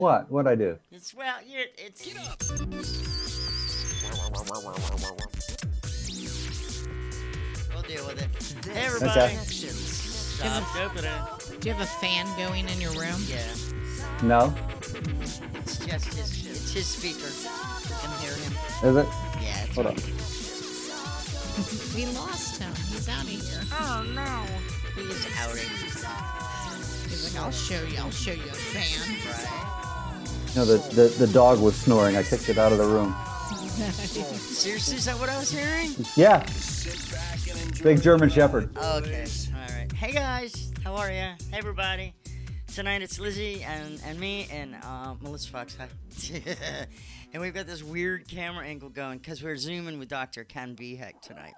What? What'd I do? It's it's. Get up. We'll deal with it. Hey everybody. Okay. Stop opening. Do you have a fan going in your room? Yeah. No? It's just it's his speaker. You can hear him. Is it? Yeah. It's Hold on. We lost him. He's out of here. Oh no. He's outing. He's like, I'll show you a fan. Right. No, the dog was snoring. I kicked it out of the room. Seriously, is that what I was hearing? Yeah. Big German Shepherd. Okay. All right. Hey guys, how are ya? Hey everybody. Tonight it's Lizzie and me and Melissa Fox. Hi. And we've got this weird camera angle going because we're zooming with Dr. Ken Vehec tonight.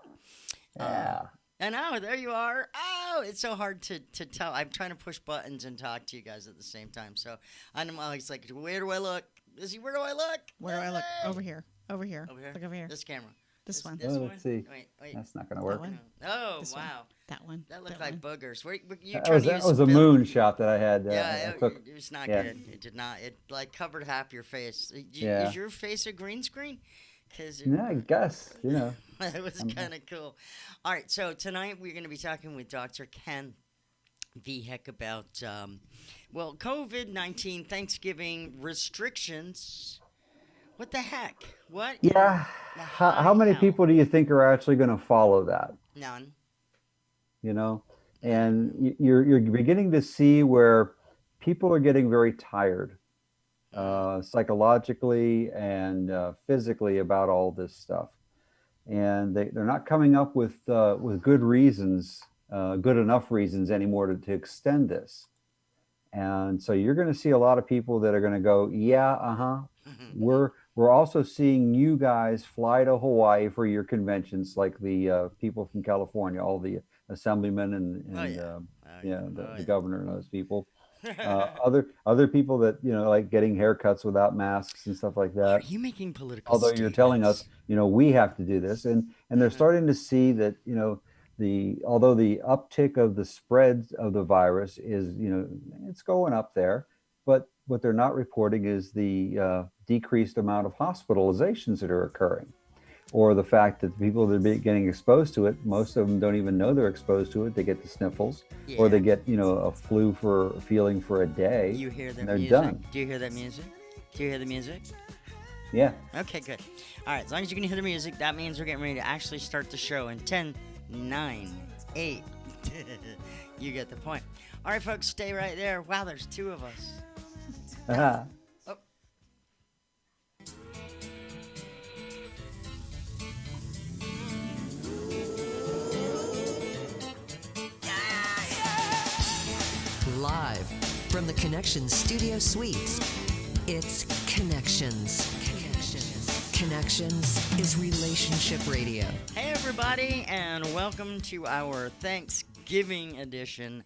Yeah. And oh, there you are. Oh, it's so hard to tell. I'm trying to push buttons and talk to you guys at the same time. So I'm always like, where do I look? Lizzie, where do I look? Where do I look? Over here. Over here. Over here? Look over here. This camera. This one. This Oh, one? let's see. Wait. That's not going to work. That one. Oh, This wow. one. That one. That looked that like one. boogers. You That trying was, to that use was a film? moon shot that I had. Yeah, I took. it was not yeah. good. It did not. It like covered half your face. Yeah. Is your face a green screen? Cause Yeah, I guess. it was kind of cool. All right, so tonight we're going to be talking with Dr. Ken Vehec about, COVID-19, Thanksgiving restrictions. What the heck? What? Yeah. How many people do you think are actually going to follow that? None. And you're beginning to see where people are getting very tired, psychologically and physically about all this stuff, and they're not coming up with good reasons, good enough reasons anymore to extend this. And so you're going to see a lot of people that are going to go, yeah, we're also seeing you guys fly to Hawaii for your conventions, like the people from California, all the assemblymen and the governor and those people. Other people that like getting haircuts without masks and stuff like that. Are you making political Although you're telling us, we have to do this, and they're starting to see that although the uptick of the spread of the virus is it's going up there, but what they're not reporting is the decreased amount of hospitalizations that are occurring, or the fact that the people that are getting exposed to it, most of them don't even know they're exposed to it. They get the sniffles, or they get a flu feeling for a day. You hear that and they're music? done. Do you hear that music? Do you hear the music? Yeah. Okay, good. All right, as long as you can hear the music, that means we're getting ready to actually start the show in 10, 9, 8. You get the point. All right, folks, stay right there. Wow, there's two of us. Uh-huh. Oh. Live from the Connections Studio Suites, it's Connections. Connections is relationship radio. Hey, everybody, and welcome to our Thanksgiving edition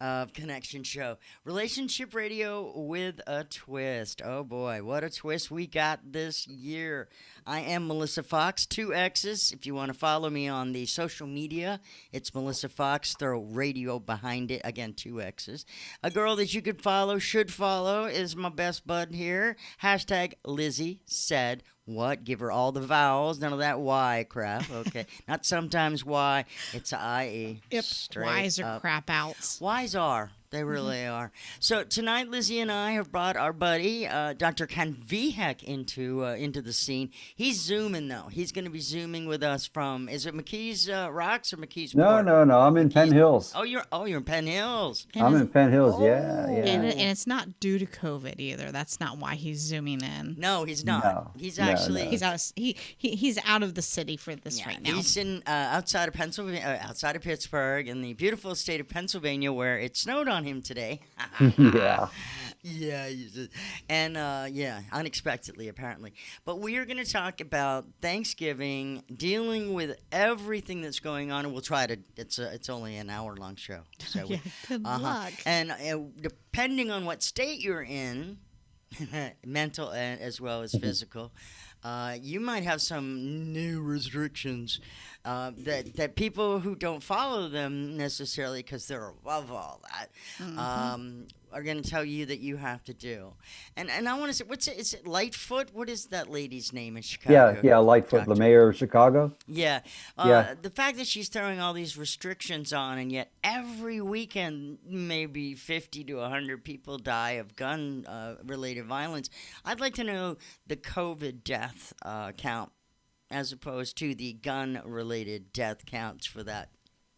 of Connection Show. Relationship radio with a twist. Oh, boy, what a twist we got this year. I am Melissa Fox, 2 X's. If you want to follow me on the social media, it's Melissa Fox. Throw radio behind it. Again, 2 X's. A girl that you could follow, should follow, is my best bud here. Hashtag Lizzie said what? Give her all the vowels. None of that Y crap. Okay. Not sometimes Y. It's a I-E. Yep. Straight Y's are up. crap outs. Y's are. They really are. So tonight, Lizzie and I have brought our buddy, Dr. Ken Vehec, into the scene. He's Zooming, though. He's going to be Zooming with us from, is it McKees Rocks or McKees Port? No. I'm in Penn Hills. Oh, you're in Penn Hills. I'm in Penn Hills. Yeah. And it's not due to COVID either. That's not why he's zooming in. No, he's not. No. He's actually... He's out. He's out of the city for this right now. He's in outside of Pennsylvania, outside of Pittsburgh, in the beautiful state of Pennsylvania, where it snowed on him today. Yeah. Yeah, and unexpectedly apparently. But we are going to talk about Thanksgiving, dealing with everything that's going on, and we'll try to. It's only an hour-long show, so Yeah, good luck. And depending on what state you're in, mental as well as physical, you might have some new restrictions that people who don't follow them necessarily because they're above all that are going to tell you that you have to do. And I want to say, is it Lightfoot? What is that lady's name in Yeah, Chicago? yeah, Lightfoot, the Doctor. mayor of Chicago. Yeah, Yeah. the fact that she's throwing all these restrictions on, and yet every weekend maybe 50 to 100 people die of gun related violence. I'd like to know the COVID death count as opposed to the gun related death counts for that.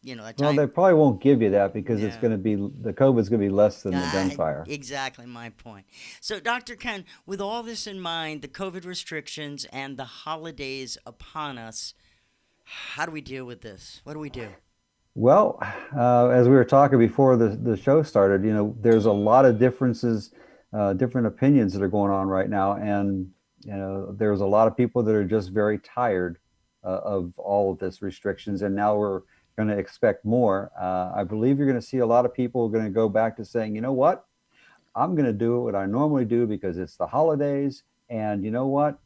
That Well, they time. probably won't give you that because it's Yeah. going to be the COVID's going to be less than the Ah, gunfire. exactly my point. So, Dr. Ken, with all this in mind, the COVID restrictions and the holidays upon us, how do we deal with this? What do we do? Well, as we were talking before the show started, there's a lot of differences, different opinions that are going on right now, and there's a lot of people that are just very tired of all of this restrictions, and now we're going to expect more. I believe you're going to see a lot of people going to go back to saying, you know what, I'm going to do what I normally do because it's the holidays, and you know what,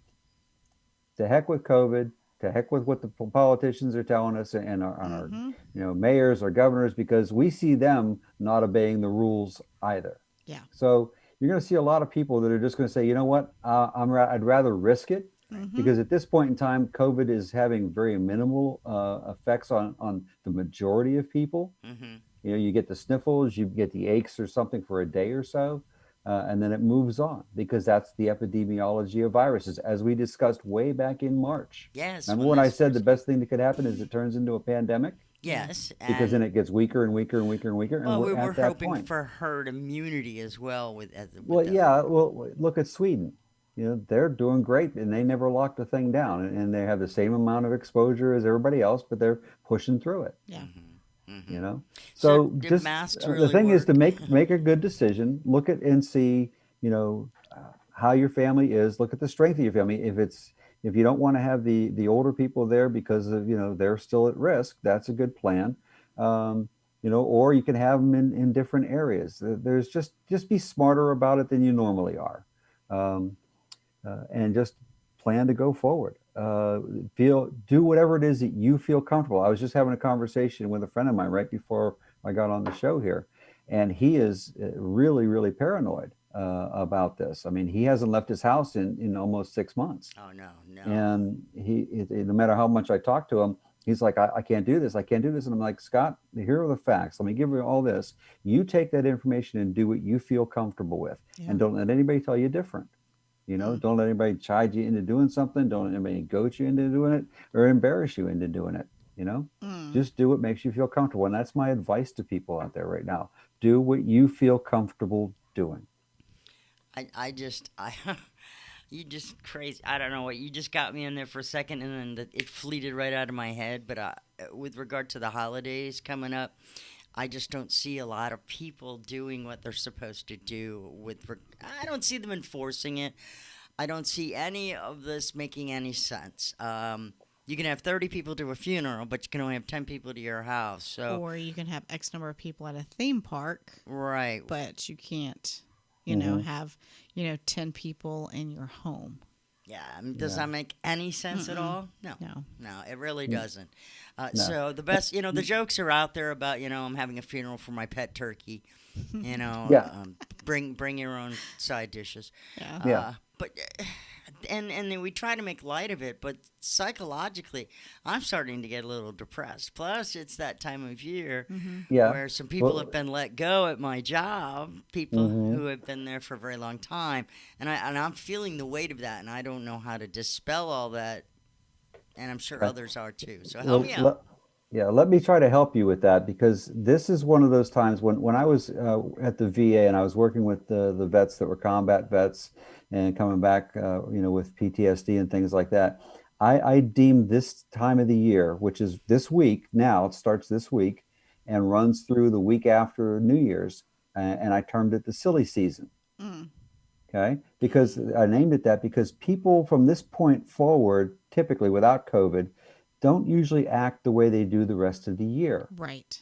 to heck with COVID, to heck with what the politicians are telling us and our Mm-hmm. mayors or governors, because we see them not obeying the rules either. Yeah. So you're going to see a lot of people that are just going to say, you know what, I'd rather risk it Mm-hmm. because at this point in time, COVID is having very minimal effects on the majority of people. Mm-hmm. You get the sniffles, you get the aches or something for a day or so, and then it moves on because that's the epidemiology of viruses, as we discussed way back in March. Yes, Remember when when I this said the first. best thing that could happen is it turns into a pandemic? Yes, Because then and it gets weaker and weaker and weaker and weaker, and well, we we're were at that hoping point. for herd immunity as well with Well, the. yeah, well, look at Sweden. They're doing great, and they never locked the thing down, and they have the same amount of exposure as everybody else, but they're pushing through it. Yeah. Mm-hmm. you Mm-hmm. know So, so did just masks the really thing is to work? make a good decision, look at and see how your family is, look at the strength of your family. If you don't want to have the older people there because of they're still at risk, that's a good plan. Or you can have them in different areas. There's just be smarter about it than you normally are. um, and just plan to go forward. Do whatever it is that you feel comfortable. I was just having a conversation with a friend of mine right before I got on the show here, and he is really, really paranoid about this. I mean, he hasn't left his house in almost 6 months, Oh no, no. and no matter how much I talk to him, he's like, I can't do this. I can't do this. And I'm like, Scott, here are the facts. Let me give you all this. You take that information and do what you feel comfortable with, Yeah. and don't let anybody tell you different. Don't let anybody chide you into doing something. Don't let anybody goat you into doing it or embarrass you into doing it. Mm. Just do what makes you feel comfortable. And that's my advice to people out there right now. Do what you feel comfortable doing. I you just crazy. I don't know what you just got me in there for a second, and then it fleeted right out of my head. But with regard to the holidays coming up, I just don't see a lot of people doing what they're supposed to do. I don't see them enforcing it. I don't see any of this making any sense. You can have 30 people to a funeral, but you can only have 10 people to your house. So Or you can have X number of people at a theme park, right, but you can't, Mhm. have, 10 people in your home. yeah. I mean, does Yeah. that make any sense at Mm-mm. all? No. No. No, it really Mm. doesn't. No. So the best, the jokes are out there about, I'm having a funeral for my pet turkey. Yeah. Bring your own side dishes. Yeah. Yeah. But and then we try to make light of it, but psychologically, I'm starting to get a little depressed. Plus, it's that time of year Yeah. where some people Well, have been let go at my job, people Mhm. who have been there for a very long time, and I'm feeling the weight of that, and I don't know how to dispel all that, and I'm sure Okay. others are too. So help Well, me out. yeah, let me try to help you with that because this is one of those times when I was at the VA and I was working with the vets that were combat vets and coming back, with PTSD and things like that. I deemed this time of the year, which is this week now, it starts this week and runs through the week after New Year's, and I termed it the silly season. Mm. Okay, because I named it that because people from this point forward, typically without COVID, don't usually act the way they do the rest of the year. Right.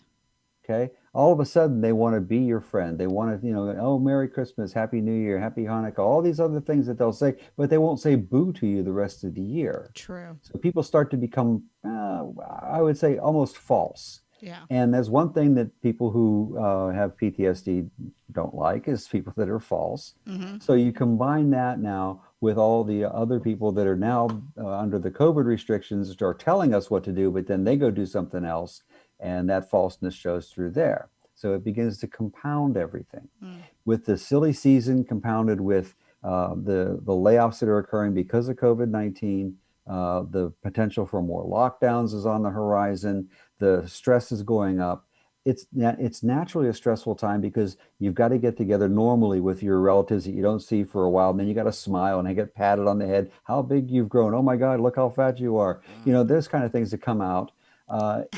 Okay, all of a sudden they want to be your friend. They want to, oh, Merry Christmas, Happy New Year, Happy Hanukkah, all these other things that they'll say, but they won't say boo to you the rest of the year. True. So people start to become, I would say, almost false. Yeah. And there's one thing that people who have PTSD don't like is people that are false. Mm-hmm. So you combine that now with all the other people that are now under the COVID restrictions that are telling us what to do, but then they go do something else, and that falseness shows through there. So it begins to compound everything. Mm. With the silly season compounded with the layoffs that are occurring because of COVID-19, the potential for more lockdowns is on the horizon. The stress is going up. It's naturally a stressful time because you've got to get together normally with your relatives that you don't see for a while, and then you got to smile and they get patted on the head. How big you've grown! Oh my God, look how fat you are! You know, there's kind of things that come out.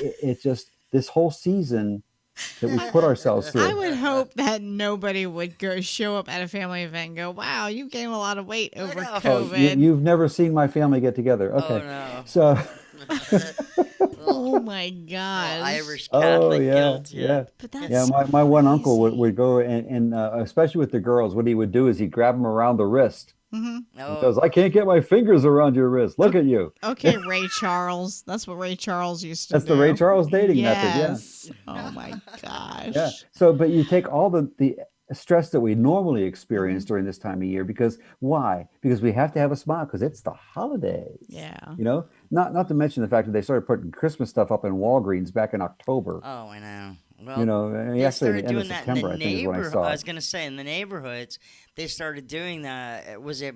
It just this whole season that we put ourselves I through. would hope that nobody would go show up at a family event and go, "Wow, you gained a lot of weight over know. COVID." You've never seen my family get together. Okay, no. so. Oh my gosh. Irish Oh Catholic yeah, guilt. yeah, But that's yeah. My one uncle would, crazy. would go and especially with the girls, what he would do is he'd grab them around the wrist. Hmm. He goes, "I can't get my fingers around your wrist. Look at you." Okay, Ray Charles. That's what Ray Charles used to That's do. the Ray Charles dating method. Yeah, Yes. Oh my gosh. yeah. So, but you take all the stress that we normally Mm-hmm. experience during this time of year because why? Because we have to have a smile because it's the holidays. Yeah. You know, not to mention the fact that they started putting Christmas stuff up in Walgreens back in October. Oh, I know. Well, You know, they actually started the end of doing that in September, the I think, is when I neighborhood. saw I it. was gonna say in the neighborhoods, they started doing that. Was it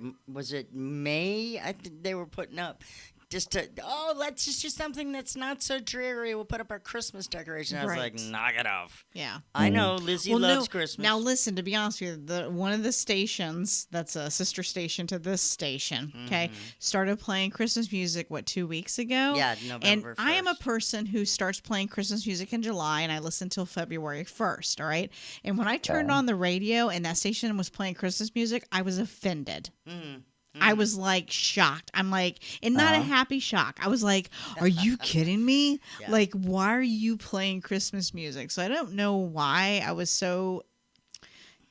May? I think they were putting up just to let's just do something that's not so dreary. We'll put up our Christmas decoration. I was like, Right. knock it off. Yeah. I know Lizzie loves Christmas. Now listen, to be honest with you, one of the stations that's a sister station to this station, okay, started playing Christmas music 2 weeks ago? Yeah, And November I am a 1st. person who starts playing Christmas music in July, and I listen till February 1st. All right. And when I turned Okay. on the radio and that station was playing Christmas music, I was offended. Mm. I was like shocked. I'm like, and not a Uh-huh. happy shock. I was like, are you kidding me? Yeah. Like, why are you playing Christmas music? So I don't know why I was so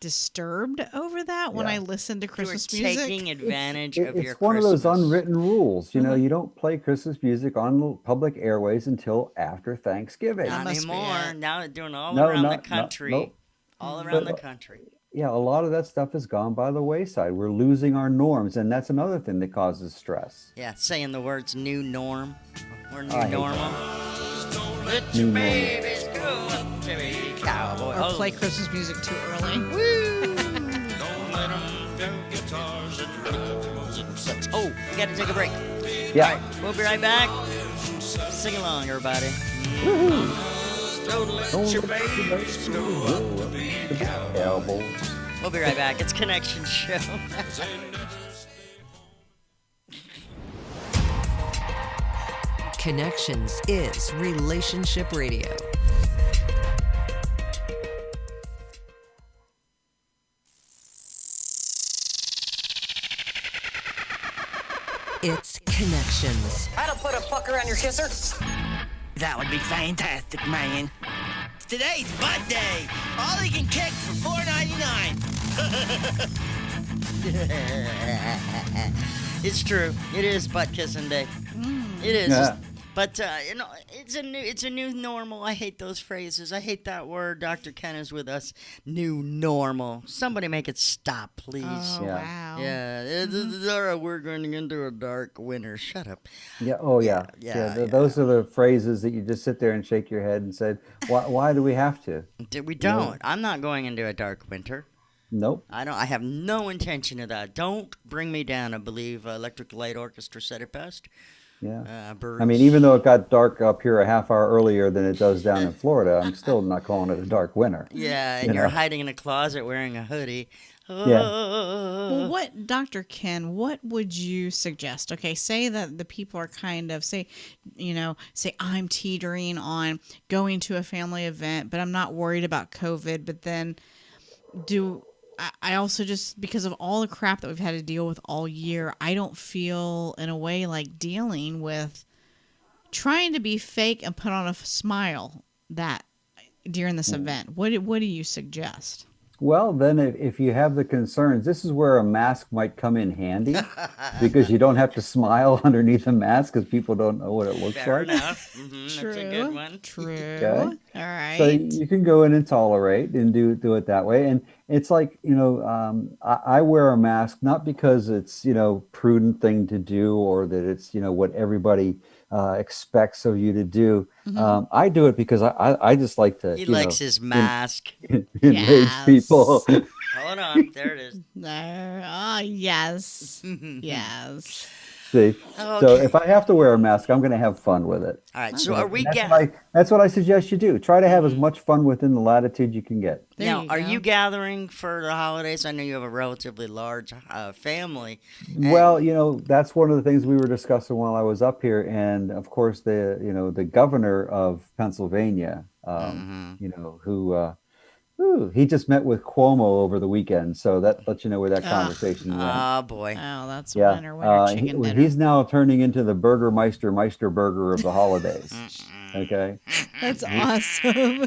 disturbed over that when Yeah. I listened to You were Christmas music. taking advantage of your It's one of those Christmas. unwritten rules. You know, Mhm. you don't play Christmas music on public airways until after Thanksgiving. That Not must be anymore. it. Now they're doing all No, around the not- country. nope. All around the But- country. Yeah, a lot of that stuff has gone by the wayside. We're losing our norms, and that's another thing that causes stress. Yeah, saying the words new norm or new I hate normal. Let New your normal. babies grow up to be cowboy. Or play Christmas music too early. Woo! Oh, we gotta take a break. Yeah. All right, we'll be right back. Sing along, everybody. Don't let your babies grow up to be Elbows. We'll be right back. It's Connection Show. Connections is Relationship Radio. It's Connections. That'll put a pucker on your kisser. That would be fantastic, man. Today's butt day. All you can kick for $4.99. It's true. It is butt kissing day. It is. Yeah. But you know, it's a new normal. I hate those phrases. I hate that word. Dr. Ken is with us. New normal. Somebody make it stop, please. Oh, Yeah. wow. Yeah, all right, we're going into a dark winter. Shut up. Yeah. Oh, yeah. Yeah, yeah. Those are the phrases that you just sit there and shake your head and said, "Why do we have to?" We don't. I'm not going into a dark winter. Nope. I don't. I have no intention of that. Don't bring me down. I believe Electric Light Orchestra said it best. Yeah. Bruce. I mean, even though it got dark up here a half hour earlier than it does down in Florida, I'm still not calling it a dark winter. Yeah, and You you're know. hiding in a closet wearing a hoodie. Yeah. Well, Dr. Ken, what would you suggest? Okay, say that the people are kind of, say I'm teetering on going to a family event, but I'm not worried about COVID. But then I also, just because of all the crap that we've had to deal with all year, I don't feel in a way like dealing with trying to be fake and put on a smile that during this event. What do you suggest? Well, then if you have the concerns, this is where a mask might come in handy because you don't have to smile underneath a mask because people don't know what it looks Fair like. enough. That's a good True. one. Okay. True. All So right. you can go in and tolerate and do it that way. And it's like, I wear a mask not because it's, prudent thing to do or that it's, what everybody expects of you to do. Hmm. I do it because I just like to, He likes his en- mask. enrage people. Yes. Hold on. There it is. There. Oh, yes. Yes. See, so Okay. if I have to wear a mask, I'm going to have fun with it. All right. So are Okay. we And ga- that's what I suggest you do. Try to have as much fun within the latitude you can get. There Now, you are go. you gathering for the holidays? I know you have a relatively large family. Well, that's one of the things we were discussing while I was up here, and of course the governor of Pennsylvania, Mhm. who he just met with Cuomo over the weekend, so that lets you know where that Ugh. conversation went. Oh boy. Oh, that's Yeah, winter chicken dinner. he's now turning into the Meister Burger of the holidays. Okay, That's awesome.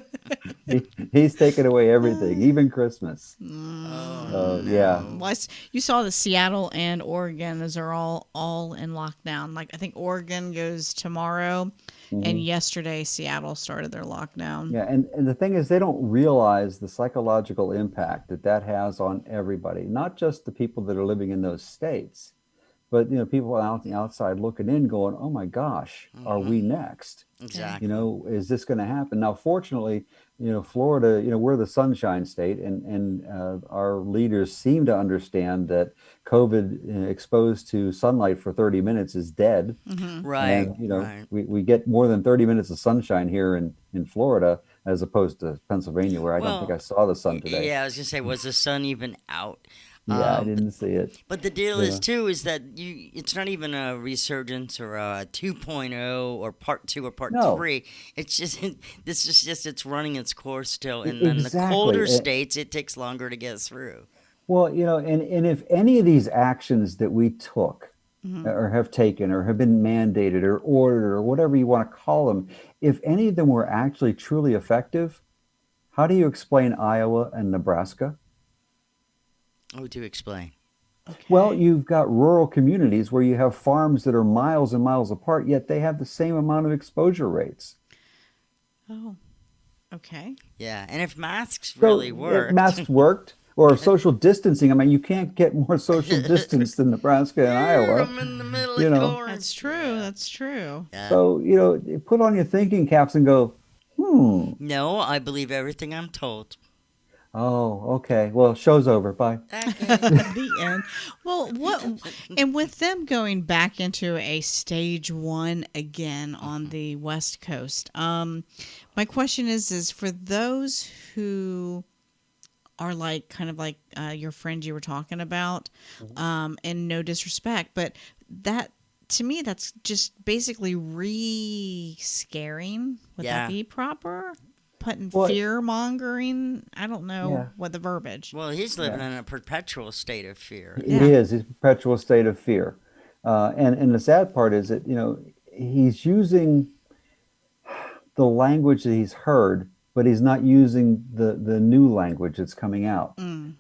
he's taken away everything, even Christmas. Oh So yeah. no. Well, you saw the Seattle and Oregon; those are all in lockdown. Like I think Oregon goes tomorrow, and Mhm. yesterday Seattle started their lockdown. Yeah, and the thing is, they don't realize the psychological impact that has on everybody, not just the people that are living in those states, but people out the outside looking in, going, "Oh my gosh, are we next? Exactly. Is this going to happen?" Now, fortunately, Florida, we're the Sunshine State, and our leaders seem to understand that COVID exposed to sunlight for 30 minutes is dead. Hmm. Right. And Right. we get more than 30 minutes of sunshine here in Florida as opposed to Pennsylvania, where I don't think Well, I saw the sun today. yeah. I was gonna say, was the sun even out? Yeah, I But didn't see it. But the deal You is know. too is that it's not even a resurgence or a 2.0 or part 2 or part No, 3. It's just this is just it's running its course still, and then the exactly. colder states it takes longer to get through. Well, and if any of these actions that we took Hmm. or have taken or have been mandated or ordered or whatever you want to call them, if any of them were actually truly effective, how do you explain Iowa and Nebraska? Oh, to explain. Well, Okay. you've got rural communities where you have farms that are miles and miles apart, yet they have the same amount of exposure rates. Oh. Okay. Yeah, and if masks So really if worked, masks worked, or social distancing. I mean, you can't get more social distance than Nebraska and Iowa, I'm in the middle you of know. corn. That's true. That's true. Yeah. So, put on your thinking caps and go, hmm. No, I believe everything I'm told. Oh, okay. Well, show's over. Bye. Okay. The end. Well, what and with them going back into a stage 1 again on the West Coast, my question is for those who are like kind of like your friend you were talking about, and no disrespect, but that to me that's just basically re-scaring. Would Yeah. that be proper? Putting Well, fear mongering. I don't know yeah, what the verbiage. Well, he's living yeah. in a perpetual state of fear. It Yeah. is. It's a perpetual state of fear. And the sad part is that, he's using the language that he's heard, but he's not using the new language that's coming out. Mm.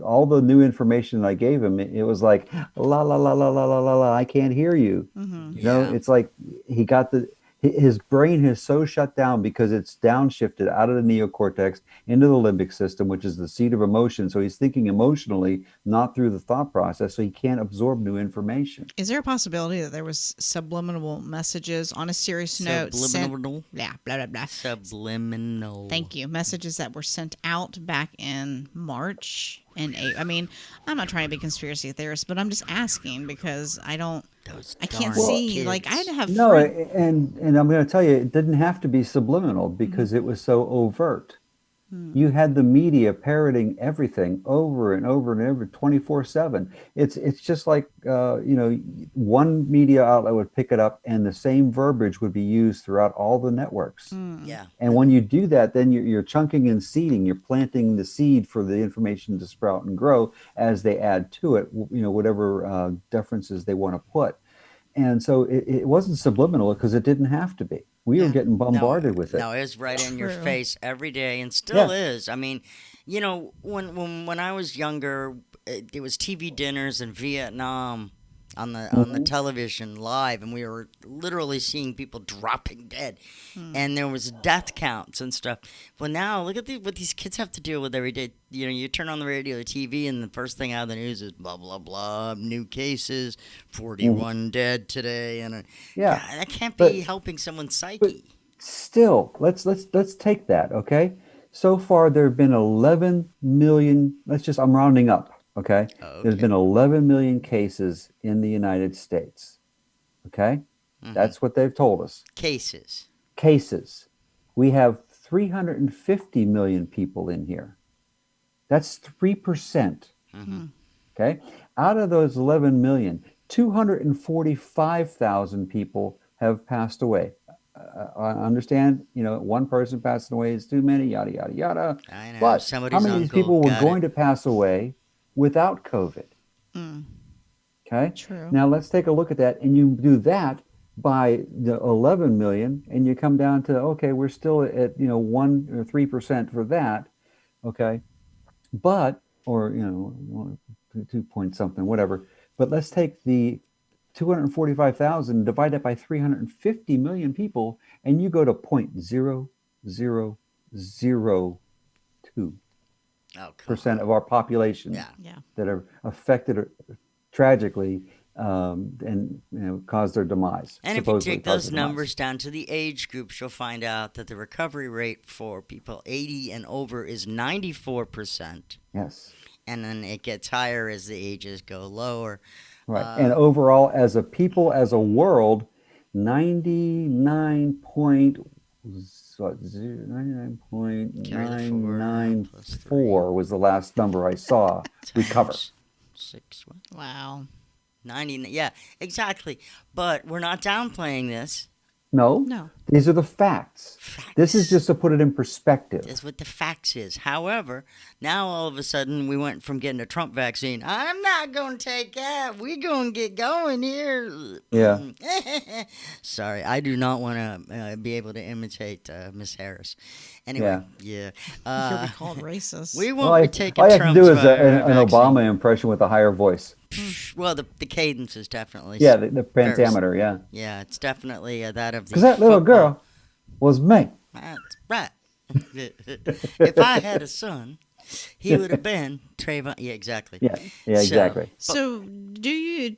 All the new information I gave him, it was like, la, la, la, la, la, la, la, la, I can't hear you. Hmm. Yeah. It's like he got his brain is so shut down because it's downshifted out of the neocortex into the limbic system, which is the seat of emotion. So he's thinking emotionally, not through the thought process. So he can't absorb new information. Is there a possibility that there was subliminal messages on a serious note sent? Subliminal. Yeah, blah blah blah. Subliminal. Thank you. Messages that were sent out back in March and I mean, I'm not trying to be a conspiracy theorist, but I'm just asking because Those I can't darn see. kids. Like I had to have No, friends. and I'm going to tell you, it didn't have to be subliminal because it was so overt. You had the media parroting everything over and over and over 24/7. It's just like one media outlet would pick it up and the same verbiage would be used throughout all the networks. Yeah. And when you do that, then you're chunking and seeding. You're planting the seed for the information to sprout and grow as they add to it. Whatever differences they want to put. And so it wasn't subliminal because it didn't have to be. We were Yeah. getting bombarded with it. No, it's right in your True. face every day and still Yeah. is. I mean, You know, when I was younger, it was TV dinners in Vietnam on the television live, and we were literally seeing people dropping dead, and there was death counts and stuff. Well, now look at what these kids have to deal with every day. You know, you turn on the radio, the TV, and the first thing out of the news is blah blah blah, new cases, 41 dead today, and Yeah, God, that can't but be helping someone's but psyche. still, let's take that, okay? So far, there have been 11 million. I'm rounding up, okay? There's Okay. been 11 million cases in the United States, okay? That's what they've told us. Cases. Cases. We have 350 million people in here. That's 3%, okay? Out of those 11 million, 245,000 people have passed away. I understand, one person passing away is too many, yada, yada, yada. I know. But how Somebody's many of these uncle people were got going it. to pass away without COVID? Okay. True. Now let's take a look at that. And you do that by the 11 million, and you come down to, okay, we're still at, 1 or 3% for that. Okay. But, or, 2 point something, whatever. But let's take the 245,000, divide that by 350 million people, and you go to 0.0002% Oh, come on. of our population Yeah. Yeah. that are affected tragically, and caused their demise. And if you supposedly take caused those their demise. numbers down to the age groups, you'll find out that the recovery rate for people 80 and over is 94%. Yes. And then it gets higher as the ages go lower. Right. And overall, as a people, as a world, 99.994 was the last number I saw recover. Times 6. What? Wow. 90. Yeah, exactly. But we're not downplaying this. No, No. these are the facts. This is Facts. just to put it in perspective. That's what the facts is. However, now all of a sudden we went from getting a Trump vaccine. I'm not going to take that. We're going to get going here. Yeah. Sorry, I do not want to be able to imitate Miss Harris. Anyway, yeah. You'll be called racist. We All won't I, be taking all I have to Trump's do is an vaccine. Obama impression with a higher voice. Well, the cadence is definitely. Yeah, the pentameter, yeah. Yeah, it's definitely that of the. Because that little football. girl was me. That's right. If I had a son, he would have been Trayvon. Yeah, exactly. Yeah, So- exactly. So, do you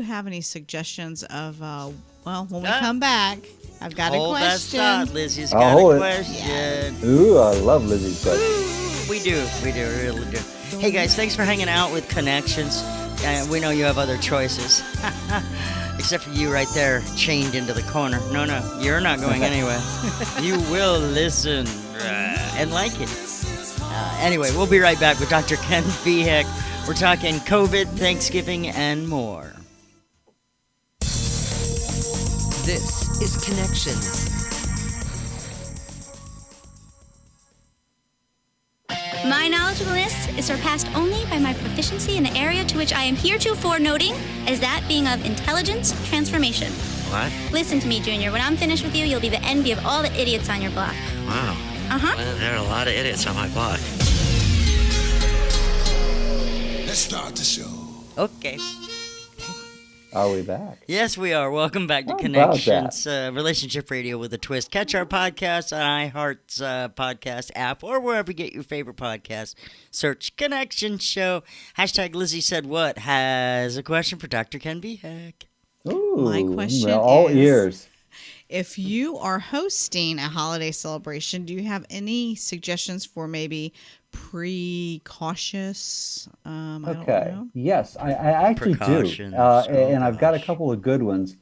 have any suggestions of when we Ah. come back? I've got a Hold that question. thought. Lizzie's I'll got hold a it. question. Ooh, I love Lizzie's question. We do, really do. Hey guys, thanks for hanging out with Connections. We know you have other choices. Except for you right there, chained into the corner. No, you're not going anywhere. You will listen and like it. Anyway, we'll be right back with Dr. Ken Vehec. We're talking COVID, Thanksgiving, and more. This is Connections. My knowledgeableness is surpassed only by my proficiency in the area to which I am heretofore noting as that being of intelligence transformation. What? Listen to me, Junior. When I'm finished with you, you'll be the envy of all the idiots on your block. Wow. Uh-huh. Well, there are a lot of idiots on my block. Let's start the show. Okay. Are we back? Yes, we are. Welcome back to How about Connections, Relationship Radio with a Twist. Catch our podcast on iHeart's podcast app or wherever you get your favorite podcast. Search Connection Show. Hashtag Lizzie Said What has a question for Dr. Ken Vehec. Ooh, My question well, all is- ears. If you are hosting a holiday celebration, do you have any suggestions for maybe precautious? I don't Okay. know. Yes, I actually do. Precautions. And Oh, I've got a gosh. couple of good ones.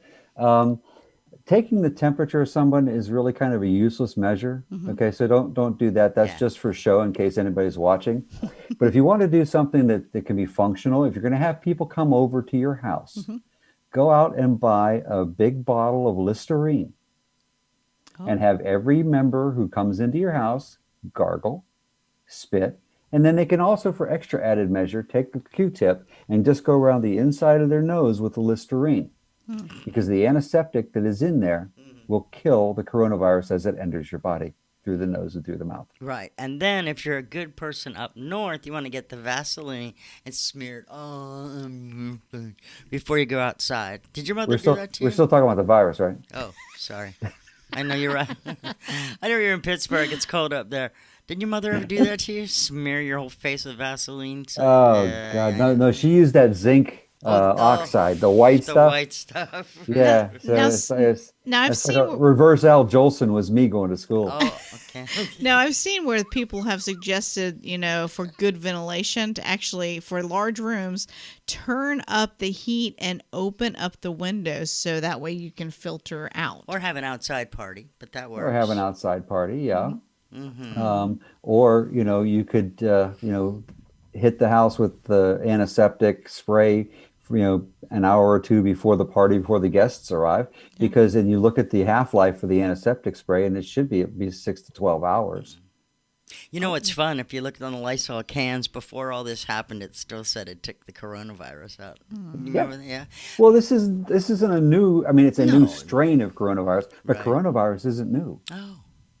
Taking the temperature of someone is really kind of a useless measure. Okay, so don't do that. That's Yeah. just for show in case anybody's watching. But if you want to do something that can be functional, if you're going to have people come over to your house, go out and buy a big bottle of Listerine and have every member who comes into your house gargle, spit, and then they can also, for extra added measure, take a Q-tip and just go around the inside of their nose with the Listerine, because the antiseptic that is in there will kill the coronavirus as it enters your body. through the nose and through the mouth. Right. And then if you're a good person up north, you want to get the Vaseline and smear it on before you go outside. Did your mother do that to you? We're still talking about the virus, right? Oh, sorry. I know you're right. I know you're in Pittsburgh. It's cold up there. Didn't your mother ever do that to you? Smear your whole face with Vaseline? So, Oh God, no! She used that zinc oxide, the white the stuff. white stuff. Yeah, so Now, now I've it's like seen a reverse Al Jolson was me going to school. Oh, okay. now I've seen where people have suggested, for good ventilation to actually for large rooms turn up the heat and open up the windows so that way you can filter out. Or have an outside party, but that works. Or have an outside party, yeah. Mm-hmm. Or you could hit the house with the antiseptic spray, an hour or two before the party, before the guests arrive, because then you look at the half-life for the antiseptic spray, and it should be at least 6 to 12 hours. You know what's fun? If you looked on the Lysol cans before all this happened, it still said it took the coronavirus out. You remember that? Yeah. Well, this isn't a new. I mean, it's a No. new strain of coronavirus, but Right. coronavirus isn't new.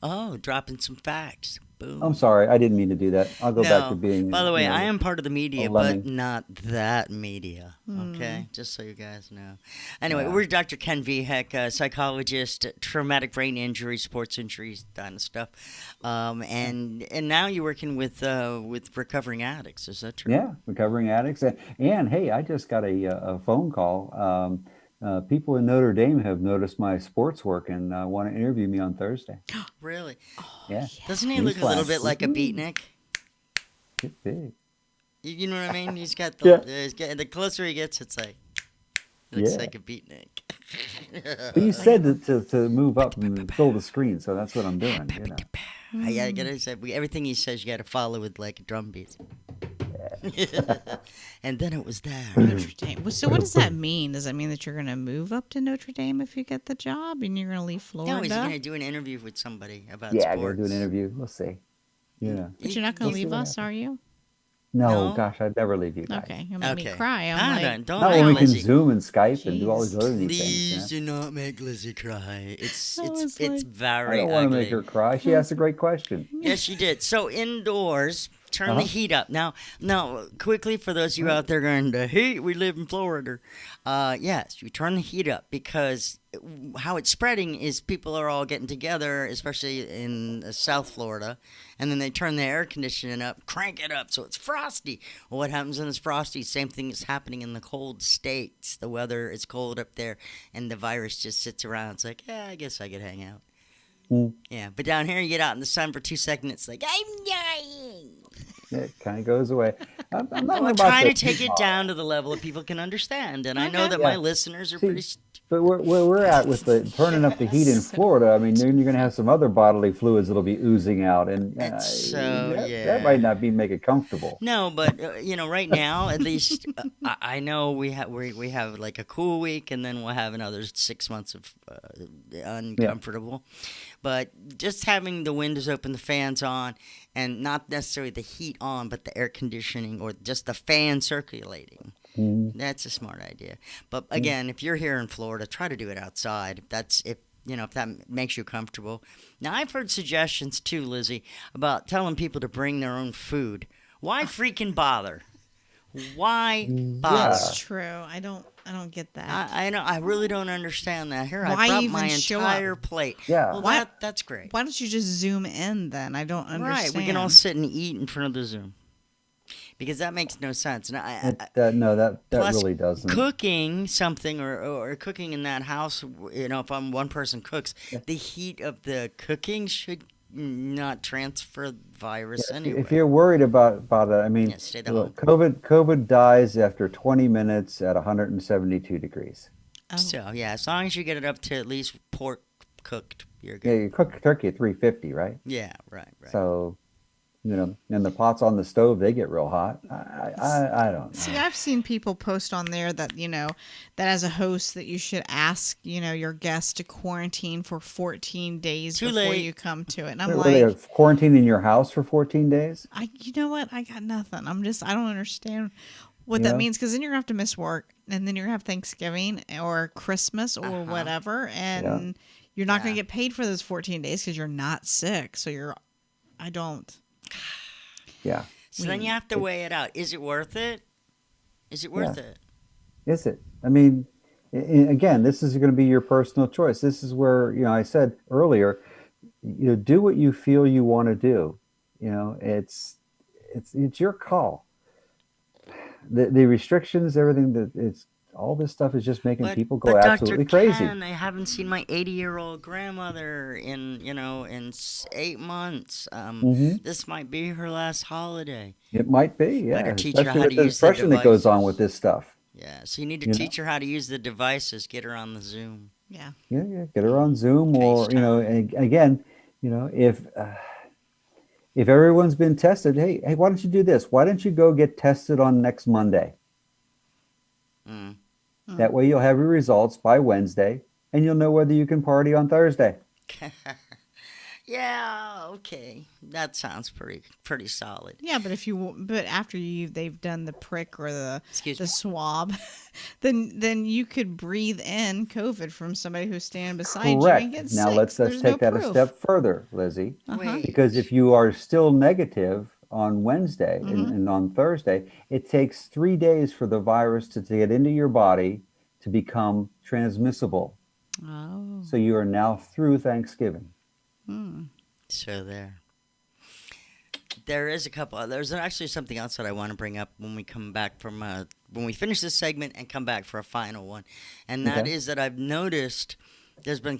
Oh, dropping some facts. Boom. I'm sorry, I didn't mean to do that. I'll go back to being. By the way, I am part of the media, a but lemming. not that media. Okay, just so you guys know. Anyway, we're Dr. Ken Vehec, a psychologist, traumatic brain injury, sports injuries, kind of stuff. And now you're working with recovering addicts. Is that true? Yeah, recovering addicts, and hey, I just got a phone call. People in Notre Dame have noticed my sports work and want to interview me on Thursday. Really? Yeah, Doesn't he look a little bit like a beatnik? get big. You know what I mean? He's got the closer he gets, it's like he looks Yeah. like a beatnik. But you said to move up and fill the screen, so that's what I'm doing. I gotta say, everything he says, you gotta follow with like a drum beat. And then it was there. Notre Dame. So what does that mean? Does that mean that you're going to move up to Notre Dame if you get the job and you're going to leave Florida? No, he's gonna do an interview with somebody about Yeah, sports. I'm gonna do an interview. We'll see. Yeah. But you're not going to leave us, are you? No, No? gosh, I'd never leave you guys. Okay, you'll make me cry. I'm Ah, like, don't Not make when we can Lizzie. Zoom and Skype and do all these other neat Please things. do not make Lizzie cry. It's I was it's like- very I don't want to ugly. make her cry. She asked a great question. Yes, she did. So indoors, turn the heat up. Now, quickly for those of you out there going, the heat, we live in Florida. Yes, you turn the heat up because how it's spreading is people are all getting together, especially in South Florida, and then they turn the air conditioning up, crank it up so it's frosty. Well, what happens when it's frosty? Same thing is happening in the cold states. The weather is cold up there, and the virus just sits around. It's like, yeah, I guess I could hang out. Yeah, but down here you get out in the sun for 2 seconds, it's like, I'm dying. It kind of goes away. I'm not I'm about trying the- to take it down to the level that people can understand, and I know that my listeners are pretty. But where we're at with the turning up the heat in Florida, I mean, then you're going to have some other bodily fluids that'll be oozing out, and that might not make it comfortable. No, but right now, at least I know we have like a cool week, and then we'll have another 6 months of uncomfortable. But just having the windows open, the fans on, and not necessarily the heat on, but the air conditioning or just the fan circulating. That's a smart idea. But again, if you're here in Florida, try to do it outside. If that makes you comfortable. Now, I've heard suggestions too, Lizzie, about telling people to bring their own food. Why freaking bother? Why bother? That's true. I don't get that. I know. I really don't understand that. Here, Why I brought even my show entire up? plate. Yeah. Well, Why- that's great. Why don't you just zoom in then? I don't understand. Right. We can all sit and eat in front of the Zoom. Because that makes no sense. And No, that plus, really doesn't. Cooking something or cooking in that house, if I'm one person cooks, the heat of the cooking should not transfer virus anyway. If you're worried about it, I mean, Yeah, stay the look, COVID dies after 20 minutes at 172 degrees. So, yeah, as long as you get it up to at least pork cooked, you're Yeah, good. you cook turkey at 350, right? Yeah, right. So, and the pots on the stove, they get real hot. I don't know. See, I've seen people post on there that, that as a host that you should ask, your guests to quarantine for 14 days Too before late. you come to it. And I'm Were they like, quarantined in your house for 14 days? you know what? I got nothing. I don't understand what that Yeah. means, because then you're going to have to miss work, and then you're going to have Thanksgiving or Christmas or whatever. And You're not going to get paid for those 14 days because you're not sick. So I don't. Yeah. So then you have to weigh it out. Is it worth it? Is it worth it? Is it? I mean, again, this is going to be your personal choice. This is where, I said earlier, do what you feel you want to do. It's your call. The restrictions, everything that it's all this stuff is just making people go absolutely crazy. I haven't seen my 80-year-old grandmother in 8 months. This might be her last holiday. It might be, yeah. Better teach her Especially how with to the use the depression that goes on with this stuff. Yeah, so you need to teach her how to use the devices. Get her on the Zoom. Yeah. Yeah. Get her on Zoom or, and again, if everyone's been tested, hey, why don't you do this? Why don't you go get tested on next Monday? That way you'll have your results by Wednesday, and you'll know whether you can party on Thursday. Yeah, okay. That sounds pretty solid. Yeah, but after they've done the prick or the swab, then you could breathe in COVID from somebody who's standing beside you and get sick. Now let's take that a step further, Lizzie. Wait. Because if you are still negative on Wednesday and on Thursday, it takes 3 days for the virus to get into your body to become transmissible. Oh. So you are now through Thanksgiving. So there is there's actually something else that I want to bring up when we come back from when we finish this segment and come back for a final one, and that is that I've noticed there's been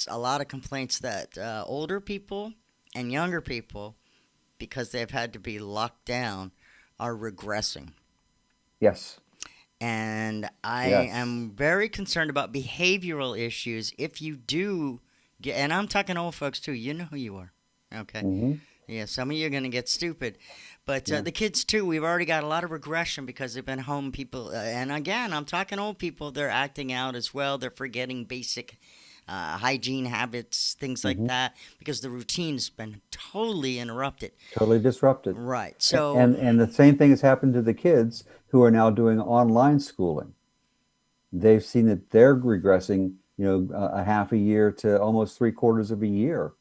a lot of complaints that older people and younger people, because they've had to be locked down, are regressing. Yes. And I am very concerned about behavioral issues if you do. And I'm talking old folks too. You know who you are, okay? Yeah, some of you are going to get stupid. But the kids too, we've already got a lot of regression because they've been home people. And again, I'm talking old people. They're acting out as well. They're forgetting basic hygiene habits, things like that, because the routine's been totally interrupted. Totally disrupted. Right. So and the same thing has happened to the kids who are now doing online schooling. They've seen that they're regressing, a half a year to almost 3/4 of a year,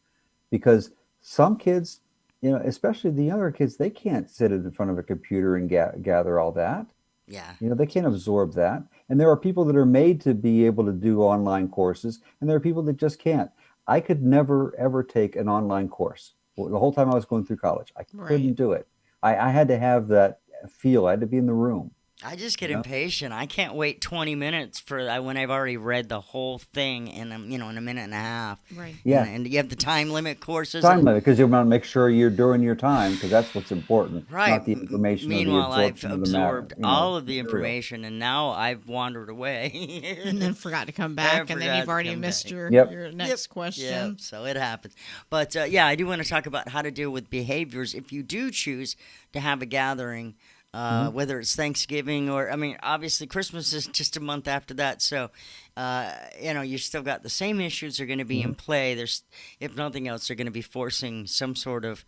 because some kids, especially the younger kids, they can't sit in front of a computer and gather all that. Yeah. They can't absorb that. And there are people that are made to be able to do online courses, and there are people that just can't. I could never, ever take an online course. The whole time I was going through college, I couldn't do it. I had to have that feel. I had to be in the room. I just get impatient. I can't wait 20 minutes for when I've already read the whole thing in a minute and a half. Right. Yeah. And you have the time limit courses. Time limit, because you want to make sure you're during your time, because that's what's important. Right. Not the information. Meanwhile, I've I've absorbed all of the information, and now I've wandered away. And then forgot to come back, and then you've already missed your next question. Yeah, so it happens. But I do want to talk about how to deal with behaviors if you do choose to have a gathering. Whether it's Thanksgiving or, obviously Christmas is just a month after that. So, you still got the same issues are going to be in play. There's, if nothing else, they're going to be forcing some sort of,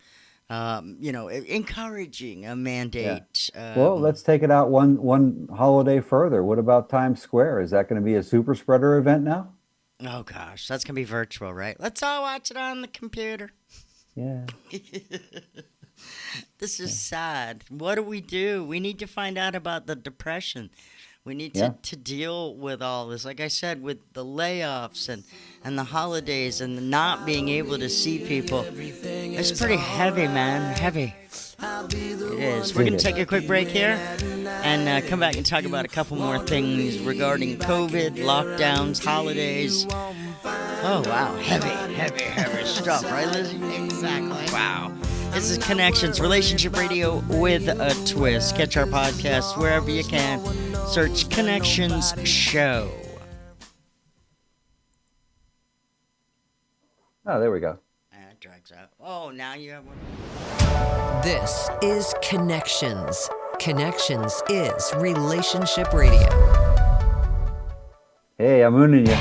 encouraging a mandate. Yeah. Well, let's take it out one holiday further. What about Times Square? Is that going to be a super spreader event now? Oh, gosh, that's going to be virtual, right? Let's all watch it on the computer. Yeah. This is sad. What do? We need to find out about the depression. We need to deal with all this. Like I said, with the layoffs and the holidays and the not being able to see people. It's pretty heavy, man. Heavy. It is. We're going to take a quick break here and come back and talk about a couple more things regarding COVID, lockdowns, holidays. Oh, wow. Heavy stuff, right, Lizzie? Exactly. Wow. This is Connections, Relationship Radio with a Twist. Catch our podcast wherever you can. Search Connections Show. Oh, there we go. That drags out. Oh, now you have one. This is Connections. Connections is Relationship Radio. Hey, I'm mooning you.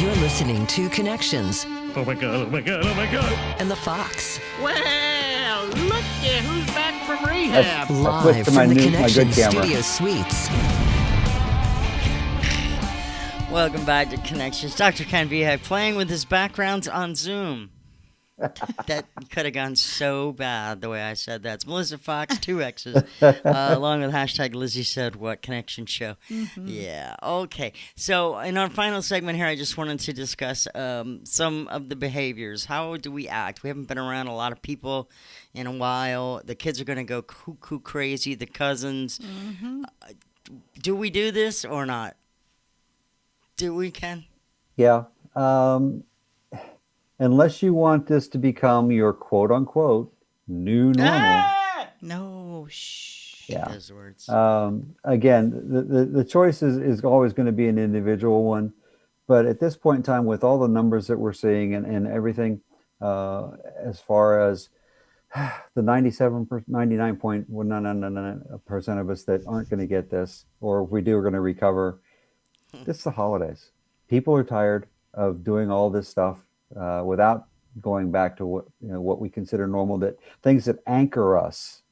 You're listening to Connections. Oh my god, oh my god, oh my god. And the Fox. Well, look at who's back from rehab. Live from the Connections Studio Suites. Welcome back to Connections. Dr. Ken Vehec playing with his backgrounds on Zoom. That could have gone so bad the way I said that. It's Melissa Fox, 2X's, along with hashtag Lizzie Said What Connection Show. Yeah, okay. So in our final segment here, I just wanted to discuss some of the behaviors. How do we act? We haven't been around a lot of people in a while. The kids are going to go cuckoo crazy, the cousins. Do we do this or not? Do we, Ken? Yeah. Unless you want this to become your quote unquote new normal. No, shh. Yeah. Those words. Again, the choice is always going to be an individual one. But at this point in time, with all the numbers that we're seeing and everything, as far as the 99.999% of us that aren't going to get this, or if we do, we're going to recover. It's the holidays. People are tired of doing all this stuff without going back to what we consider normal. That things that anchor us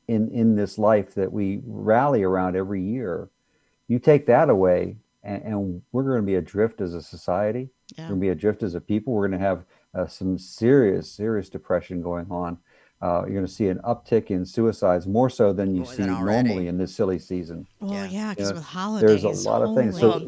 in this life that we rally around every year. You take that away, and we're going to be adrift as a society. Yeah. We're going to be adrift as a people. We're going to have some serious depression going on. You're going to see an uptick in suicides more so than you see normally in this silly season. Well, yeah, because with holidays, there's a lot of things. So,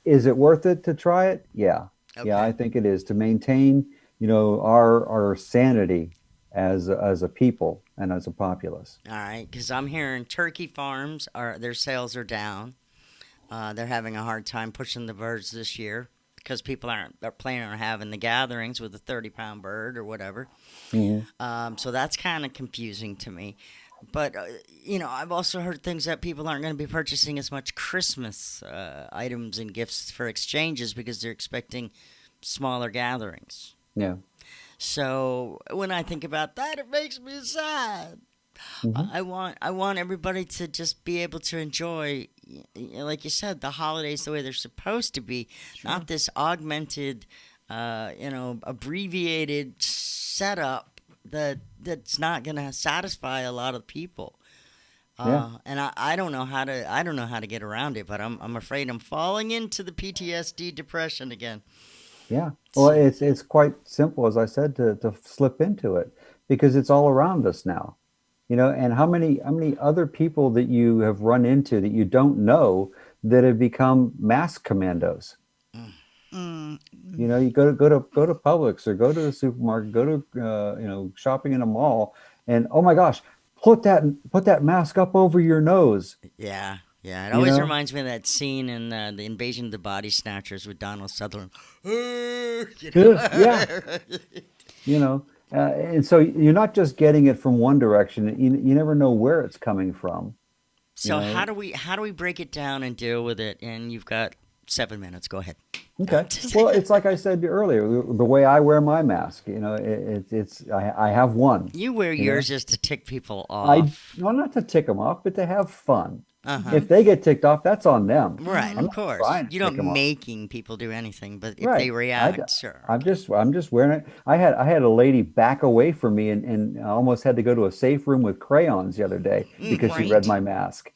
is it worth it to try it? Yeah. Okay. Yeah, I think it is, to maintain, our sanity as a people and as a populace. All right, because I'm hearing turkey farms their sales are down. They're having a hard time pushing the birds this year because people they're planning on having the gatherings with a 30-pound bird or whatever. So that's kind of confusing to me. But, I've also heard things that people aren't going to be purchasing as much Christmas items and gifts for exchanges because they're expecting smaller gatherings. Yeah. So when I think about that, it makes me sad. I want everybody to just be able to enjoy, like you said, the holidays the way they're supposed to be, not this augmented, abbreviated setup that's not going to satisfy a lot of people. And I don't know how to get around it, but I'm afraid I'm falling into the PTSD depression again. Yeah. Well, it's quite simple, as I said, to slip into it, because it's all around us now. And how many other people that you have run into that you don't know that have become mask commandos? You go to Publix or go to the supermarket, go to shopping in a mall, and oh my gosh, put that mask up over your nose. Yeah. It always reminds me of that scene in the Invasion of the Body Snatchers with Donald Sutherland. Yeah. And so you're not just getting it from one direction. You never know where it's coming from. So how do we break it down and deal with it? And you've got 7 minutes. Go ahead. Okay. Well, it's like I said earlier, the way I wear my mask. I have one. You wear yours just to tick people off. Not to tick them off, but to have fun. If they get ticked off, that's on them. Right, of course. You don't making people do anything, but if they react, sure. I'm just wearing it. I had a lady back away from me and I almost had to go to a safe room with crayons the other day because she read my mask.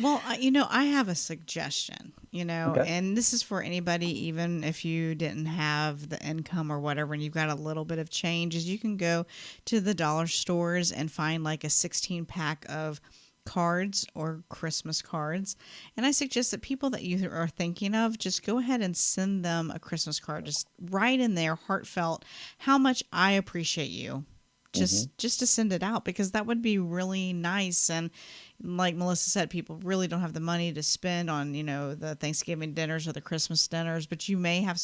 Well, I have a suggestion, Okay. and this is for anybody, even if you didn't have the income or whatever, and you've got a little bit of change, is you can go to the dollar stores and find like a 16-pack of cards or Christmas cards. And I suggest that people that you are thinking of, just go ahead and send them a Christmas card. Just write in there, heartfelt, how much I appreciate you. Just to send it out, because that would be really nice. And like Melissa said, people really don't have the money to spend on, the Thanksgiving dinners or the Christmas dinners, but you may have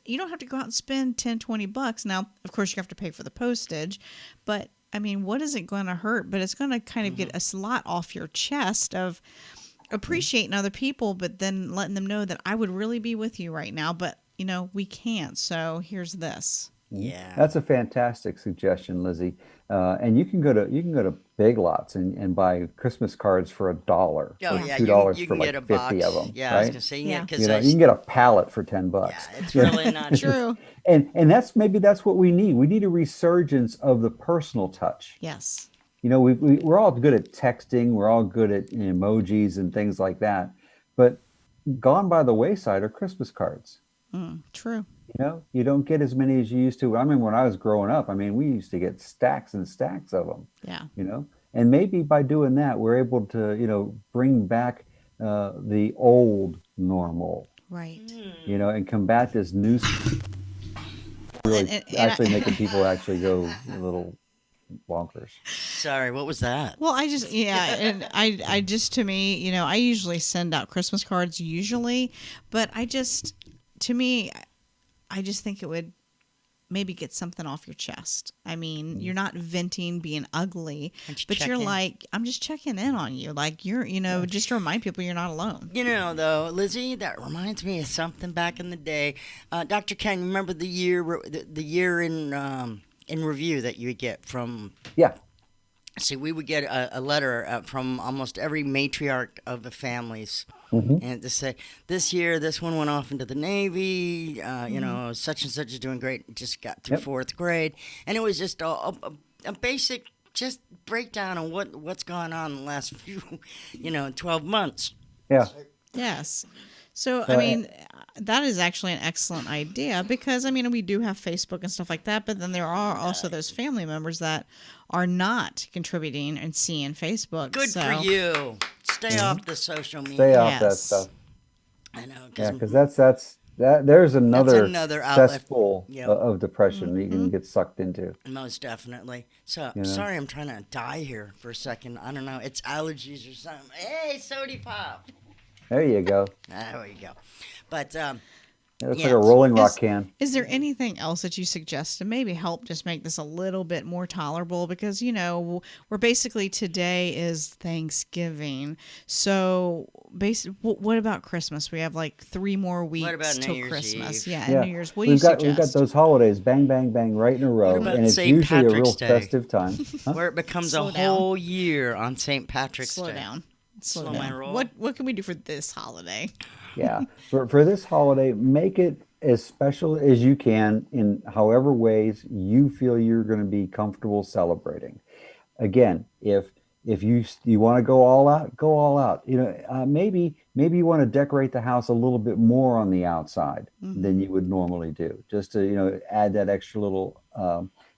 you don't have to go out and spend $10-20. Now, of course, you have to pay for the postage, but I mean, what is it going to hurt? But it's going to kind of get a lot off your chest of appreciating other people, but then letting them know that I would really be with you right now, but we can't. So here's this. Yeah, that's a fantastic suggestion, Lizzie. And you can go to Big Lots and buy Christmas cards for $1 or $2 for like 50 of them. Yeah, right? I was gonna say because you can get a pallet for $10. Yeah, it's really not true. And that's what we need. We need a resurgence of the personal touch. Yes. We're all good at texting. We're all good at emojis and things like that. But gone by the wayside are Christmas cards. True. You don't get as many as you used to. I mean, when I was growing up, I mean, we used to get stacks and stacks of them. Yeah. And maybe by doing that, we're able to, bring back the old normal, Right. and combat this new, really actually making people actually go a little bonkers. Sorry, what was that? Well, and I just, to me, I usually send out Christmas cards usually, but I just think it would maybe get something off your chest. I mean, you're not venting being ugly, but you're like, I'm just checking in on you. Like, you're, just to remind people you're not alone. Though, Lizzie, that reminds me of something back in the day. Dr. Ken, remember the year in review that you would get from... Yeah. See, we would get a letter from almost every matriarch of the families. And to say, this year, this one went off into the Navy, such and such is doing great, just got through fourth grade. And it was just a basic just breakdown on what's gone on in the last few, 12 months. Yeah. Yes. So, I mean, that is actually an excellent idea because, I mean, we do have Facebook and stuff like that, but then there are also those family members that are not contributing and seeing Facebook. Good for you. Stay off the social media. Stay off that stuff. I know. Yeah, because there's another cesspool Yep. of depression that you can get sucked into. Most definitely. So, sorry, I'm trying to die here for a second. I don't know. It's allergies or something. Hey, Sody Pop. There you go. There you go. But, it's like a Rolling Rock can. Is there anything else that you suggest to maybe help just make this a little bit more tolerable? Because, we're basically, today is Thanksgiving. So, what about Christmas? We have like 3 more weeks till Christmas. Yeah, and New Year's. What do you suggest? We've got those holidays, bang, bang, bang, right in a row. And it's St. usually Patrick's a real Day? festive time. Where it becomes a whole year on St. Patrick's Day. Slow my down. roll. What can we do for this holiday? Yeah. For this holiday, make it as special as you can in however ways you feel you're going to be comfortable celebrating. Again, if you want to go all out, go all out. Maybe you want to decorate the house a little bit more on the outside than you would normally do, just to add that extra little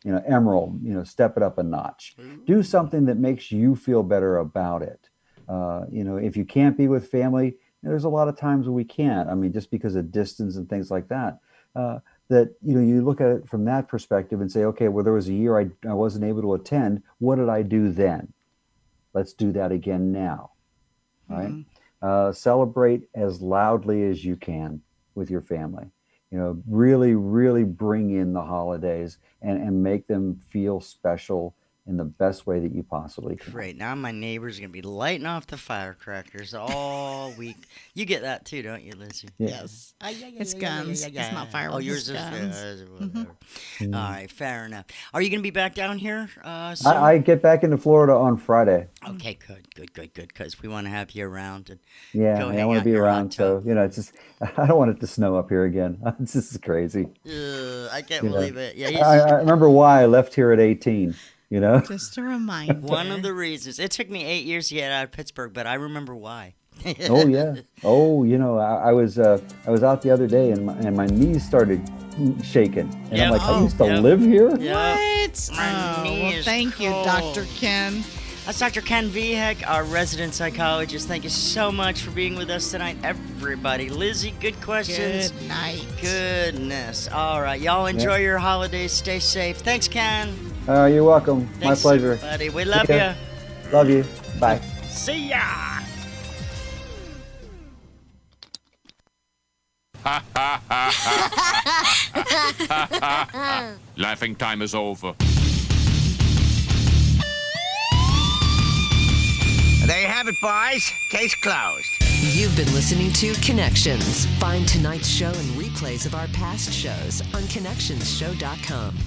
emerald. Step it up a notch. Do something that makes you feel better about it. If you can't be with family, there's a lot of times when we can't. I mean, just because of distance and things like that. You look at it from that perspective and say, okay, well, there was a year I wasn't able to attend. What did I do then? Let's do that again now. Right? Celebrate as loudly as you can with your family. Really, really bring in the holidays and make them feel special in the best way that you possibly can. Great. Now my neighbor's going to be lighting off the firecrackers all week. You get that too, don't you, Lizzie? Yes. It's guns. It's not fireworks. Oh, yours is guns. whatever. All right, fair enough. Are you going to be back down here soon? I get back into Florida on Friday. Okay, good. Because we want to have you around. And I want to be around. So, it's just, I don't want it to snow up here again. This is crazy. I can't believe it. Yeah, I remember why I left here at 18. Just a reminder. One of the reasons. It took me 8 years to get out of Pittsburgh, but I remember why. Oh yeah. Oh, I was out the other day and my knees started shaking, and I'm like, I used to live here. What? My knee is thank you, cold. Dr. Ken. That's Dr. Ken Vehec, our resident psychologist. Thank you so much for being with us tonight, everybody. Lizzie, good questions. Good night. Goodness. All right, y'all enjoy your holidays. Stay safe. Thanks, Ken. You're welcome. Thanks, My pleasure. buddy. We love you. Love you. Bye. See ya. Laughing time is over. There you have it, boys. Case closed. You've been listening to Connections. Find tonight's show and replays of our past shows on connectionsshow.com.